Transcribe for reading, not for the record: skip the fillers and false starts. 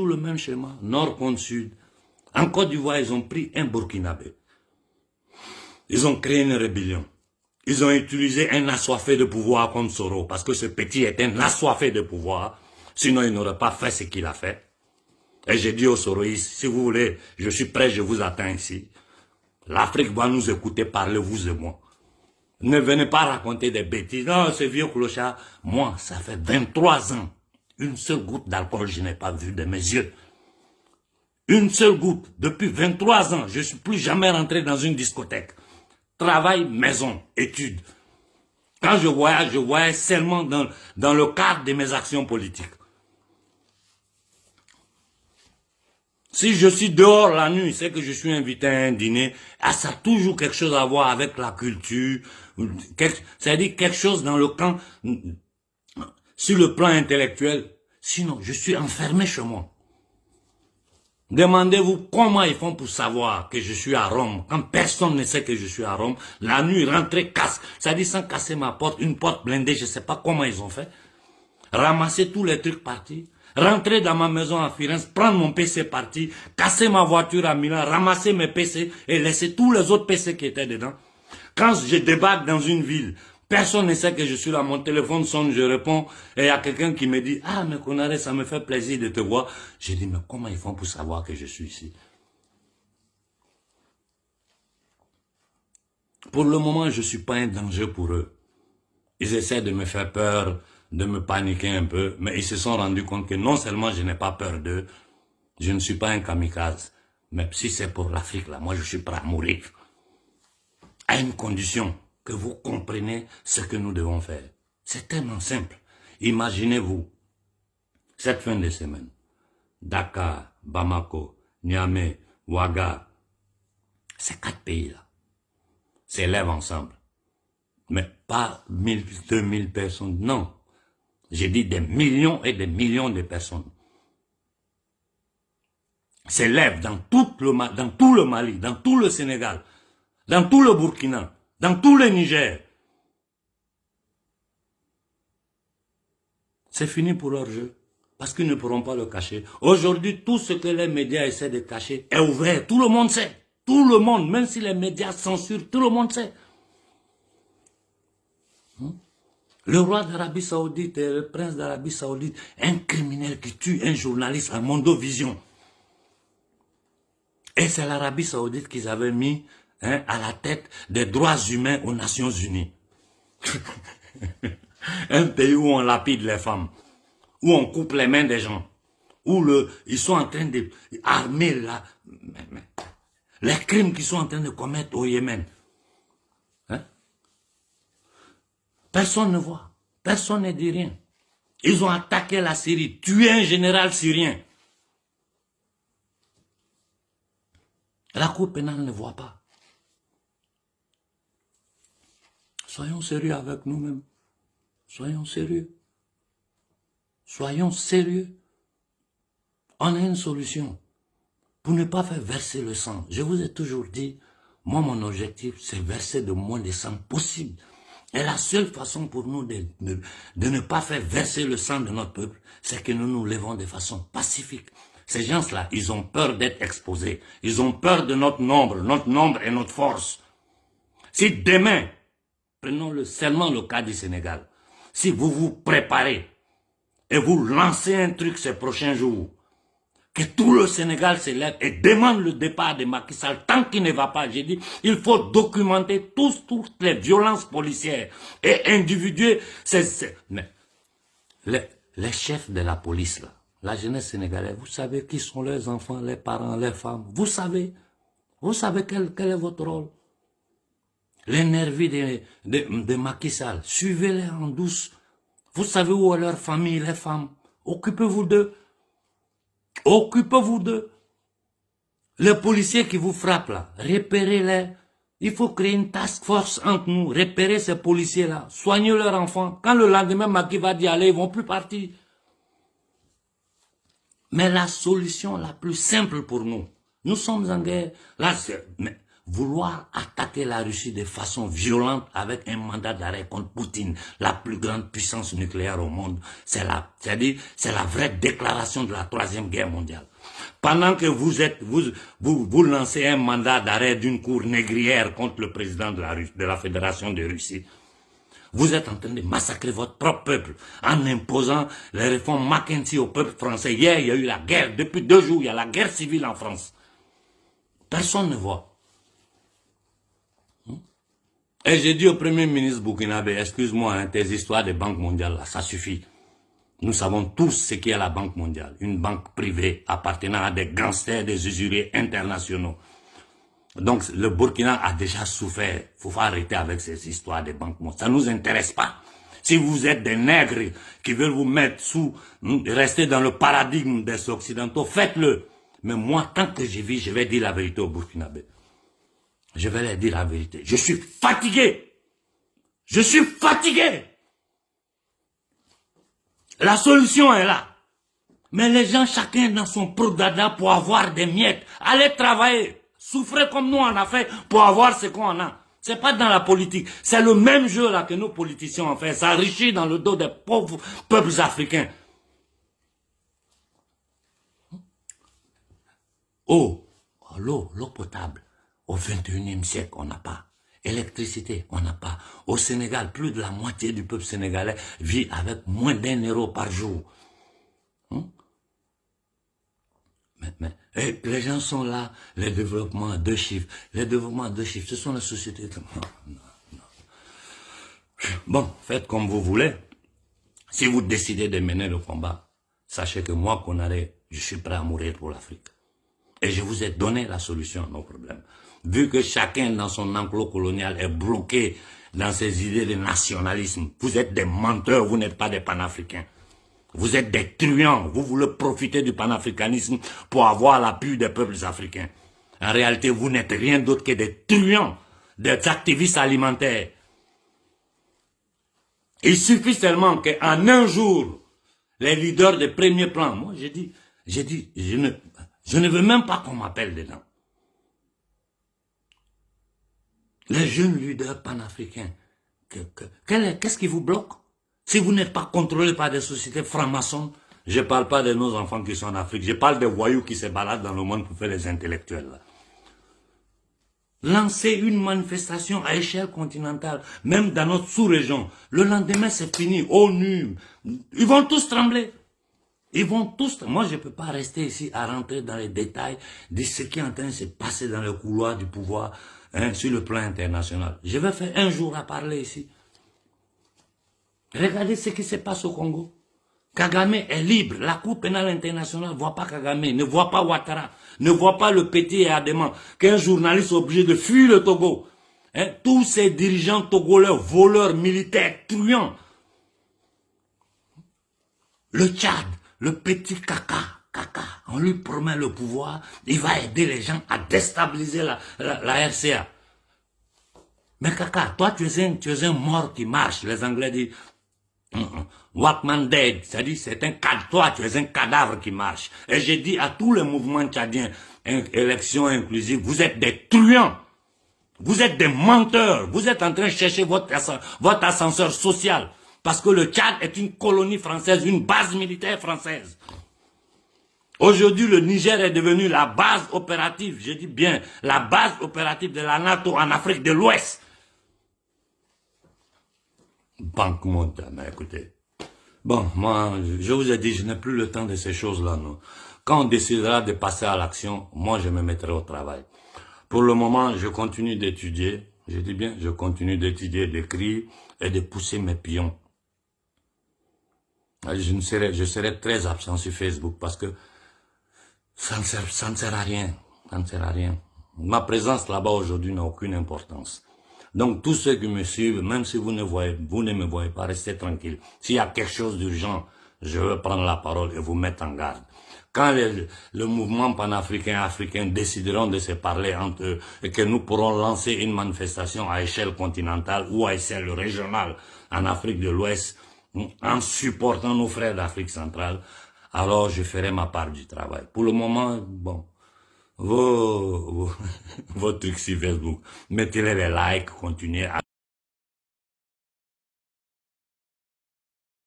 toujours le même schéma, nord contre sud. En Côte d'Ivoire, ils ont pris un Burkinabé. Ils ont créé une rébellion. Ils ont utilisé un assoiffé de pouvoir comme Soro, parce que ce petit est un assoiffé de pouvoir, sinon il n'aurait pas fait ce qu'il a fait. Et j'ai dit aux Soroïstes, si vous voulez, je suis prêt, je vous attends ici. L'Afrique va nous écouter parler, vous et moi. Ne venez pas raconter des bêtises. Non, ce vieux clochard. Moi, ça fait 23 ans. Une seule goutte d'alcool, je n'ai pas vu de mes yeux. Une seule goutte. Depuis 23 ans, je ne suis plus jamais rentré dans une discothèque. Travail, maison, études. Quand je voyais seulement dans le cadre de mes actions politiques. Si je suis dehors la nuit, c'est que je suis invité à un dîner, ça a toujours quelque chose à voir avec la culture, c'est-à-dire quelque chose dans le camp, sur le plan intellectuel. Sinon, je suis enfermé chez moi. Demandez-vous comment ils font pour savoir que je suis à Rome. Quand personne ne sait que je suis à Rome, la nuit, rentrer, casse. C'est-à-dire sans casser ma porte, une porte blindée, je ne sais pas comment ils ont fait. Ramasser tous les trucs partis. Rentrer dans ma maison à Firenze, prendre mon PC parti, casser ma voiture à Milan, ramasser mes PC et laisser tous les autres PC qui étaient dedans. Quand je débarque dans une ville, personne ne sait que je suis là, mon téléphone sonne, je réponds, et il y a quelqu'un qui me dit, ah, mais Konaré, ça me fait plaisir de te voir. J'ai dit, mais comment ils font pour savoir que je suis ici? Pour le moment, je ne suis pas un danger pour eux. Ils essaient de me faire peur, de me paniquer un peu, mais ils se sont rendus compte que non seulement je n'ai pas peur d'eux, je ne suis pas un kamikaze, mais si c'est pour l'Afrique, là, moi je suis prêt à mourir. À une condition, que vous compreniez ce que nous devons faire. C'est tellement simple. Imaginez-vous, cette fin de semaine, Dakar, Bamako, Niamey, Ouaga, ces 4 pays-là s'élèvent ensemble. Mais pas 1000, 2000 personnes, non. J'ai dit des millions et des millions de personnes s'élèvent dans tout le Mali, dans tout le Sénégal, dans tout le Burkina, dans tout le Niger. C'est fini pour leur jeu, parce qu'ils ne pourront pas le cacher. Aujourd'hui, tout ce que les médias essaient de cacher est ouvert. Tout le monde sait. Tout le monde, même si les médias censurent, tout le monde sait. Le roi d'Arabie Saoudite et le prince d'Arabie Saoudite, un criminel qui tue un journaliste à Mondovision. Et c'est l'Arabie Saoudite qu'ils avaient mis à la tête des droits humains aux Nations Unies. Un pays où on lapide les femmes, où on coupe les mains des gens, où ils sont en train de armer les crimes qu'ils sont en train de commettre au Yémen. Personne ne voit. Personne ne dit rien. Ils ont attaqué la Syrie, tué un général syrien. La Cour pénale ne voit pas. Soyons sérieux avec nous-mêmes. Soyons sérieux. Soyons sérieux. On a une solution pour ne pas faire verser le sang. Je vous ai toujours dit, moi mon objectif c'est verser le moins de sang possible. Et la seule façon pour nous de ne pas faire verser le sang de notre peuple, c'est que nous nous levons de façon pacifique. Ces gens-là, ils ont peur d'être exposés. Ils ont peur de notre nombre et notre force. Si demain, prenons seulement le cas du Sénégal, si vous vous préparez et vous lancez un truc ces prochains jours, que tout le Sénégal se lève et demande le départ de Macky Sall tant qu'il ne va pas. J'ai dit, il faut documenter toutes les violences policières et individuelles. Mais les chefs de la police, là, la jeunesse sénégalaise, vous savez qui sont leurs enfants, les parents, les femmes. Vous savez quel est votre rôle. Les nervis de Macky Sall, suivez-les en douce. Vous savez où est leur famille, les femmes. Occupez-vous d'eux. Occupez-vous d'eux. Les policiers qui vous frappent là, repérez-les. Il faut créer une task force entre nous, repérer ces policiers-là, soigner leurs enfants. Quand le lendemain Macky va d'y aller, ils vont plus partir. Mais la solution la plus simple pour nous, nous sommes en guerre. Là, mais vouloir attaquer la Russie de façon violente avec un mandat d'arrêt contre Poutine, la plus grande puissance nucléaire au monde, c'est-à-dire c'est la vraie déclaration de la troisième guerre mondiale. Pendant que vous lancez un mandat d'arrêt d'une cour négrière contre le président de la Fédération de Russie, vous êtes en train de massacrer votre propre peuple en imposant les réformes Mackenzie au peuple français. Hier, il y a eu la guerre. Depuis 2 jours, il y a la guerre civile en France. Personne ne voit. Et j'ai dit au Premier ministre burkinabé, excuse-moi, hein, tes histoires de Banque mondiale, là, ça suffit. Nous savons tous ce qu'est la Banque mondiale. Une banque privée appartenant à des gangsters, des usuriers internationaux. Donc, le Burkina a déjà souffert. Il faut arrêter avec ces histoires de banques mondiales. Ça ne nous intéresse pas. Si vous êtes des nègres qui veulent vous mettre rester dans le paradigme des Occidentaux, faites-le. Mais moi, tant que je vis, je vais dire la vérité aux Burkinabés. Je vais leur dire la vérité. Je suis fatigué. Je suis fatigué. La solution est là. Mais les gens, chacun dans son prodada pour avoir des miettes. Allez travailler. Souffrez comme nous on a fait pour avoir ce qu'on a. C'est pas dans la politique. C'est le même jeu là que nos politiciens ont fait. S'enrichir dans le dos des pauvres peuples africains. L'eau potable. Au 21e siècle, on n'a pas. Électricité, on n'a pas. Au Sénégal, plus de la moitié du peuple sénégalais vit avec moins d'1 € par jour. Et les gens sont là, les développements à 2 chiffres. Les développements à 2 chiffres, ce sont les sociétés. Non. Bon, faites comme vous voulez. Si vous décidez de mener le combat, sachez que moi, Konaré, je suis prêt à mourir pour l'Afrique. Et je vous ai donné la solution à nos problèmes. Vu que chacun dans son enclos colonial est bloqué dans ses idées de nationalisme, vous êtes des menteurs, vous n'êtes pas des panafricains. Vous êtes des truands, vous voulez profiter du panafricanisme pour avoir l'appui des peuples africains. En réalité, vous n'êtes rien d'autre que des truands, des activistes alimentaires. Il suffit seulement qu'en un jour, les leaders de premier plan, moi j'ai dit, je ne veux même pas qu'on m'appelle dedans. Les jeunes leaders panafricains, qu'est-ce qui vous bloque? Si vous n'êtes pas contrôlé par des sociétés francs-maçons, je ne parle pas de nos enfants qui sont en Afrique, je parle des voyous qui se baladent dans le monde pour faire les intellectuels. Là. Lancer une manifestation à échelle continentale, même dans notre sous-région, le lendemain c'est fini, ONU, ils vont tous trembler. Ils vont tous... Moi, je ne peux pas rester ici à rentrer dans les détails de ce qui est en train de se passer dans le couloir du pouvoir sur le plan international. Je vais faire un jour à parler ici. Regardez ce qui se passe au Congo. Kagame est libre. La Cour pénale internationale ne voit pas Kagame, ne voit pas Ouattara, ne voit pas le petit et Adéman, qu'un journaliste est obligé de fuir le Togo. Tous ces dirigeants togolais, voleurs, militaires, truands. Le Tchad, le petit Kaka, on lui promet le pouvoir, il va aider les gens à déstabiliser la RCA. Mais Kaka, toi tu es un mort qui marche. Les Anglais disent Walkman dead, c'est-à-dire toi tu es un cadavre qui marche. Et j'ai dit à tous les mouvements tchadiens, élection inclusive, vous êtes des truands, vous êtes des menteurs, vous êtes en train de chercher votre ascenseur social. Parce que le Tchad est une colonie française, une base militaire française. Aujourd'hui, le Niger est devenu la base opérative, je dis bien, la base opérative de la NATO en Afrique de l'Ouest. Banque mondiale, mais écoutez. Bon, moi, je vous ai dit, je n'ai plus le temps de ces choses-là, non. Quand on décidera de passer à l'action, moi, je me mettrai au travail. Pour le moment, je continue d'étudier, je dis bien, je continue d'étudier, d'écrire et de pousser mes pions. Je serai très absent sur Facebook parce que ça ne sert à rien. Ça ne sert à rien. Ma présence là-bas aujourd'hui n'a aucune importance. Donc tous ceux qui me suivent, même si vous ne me voyez pas, restez tranquille. S'il y a quelque chose d'urgent, je vais prendre la parole et vous mettre en garde. Quand le mouvement panafricain africain décideront de se parler entre eux et que nous pourrons lancer une manifestation à échelle continentale ou à échelle régionale en Afrique de l'Ouest, en supportant nos frères d'Afrique centrale, alors je ferai ma part du travail. Pour le moment, bon, vos trucs sur Facebook. Mettez-les les likes, continuez à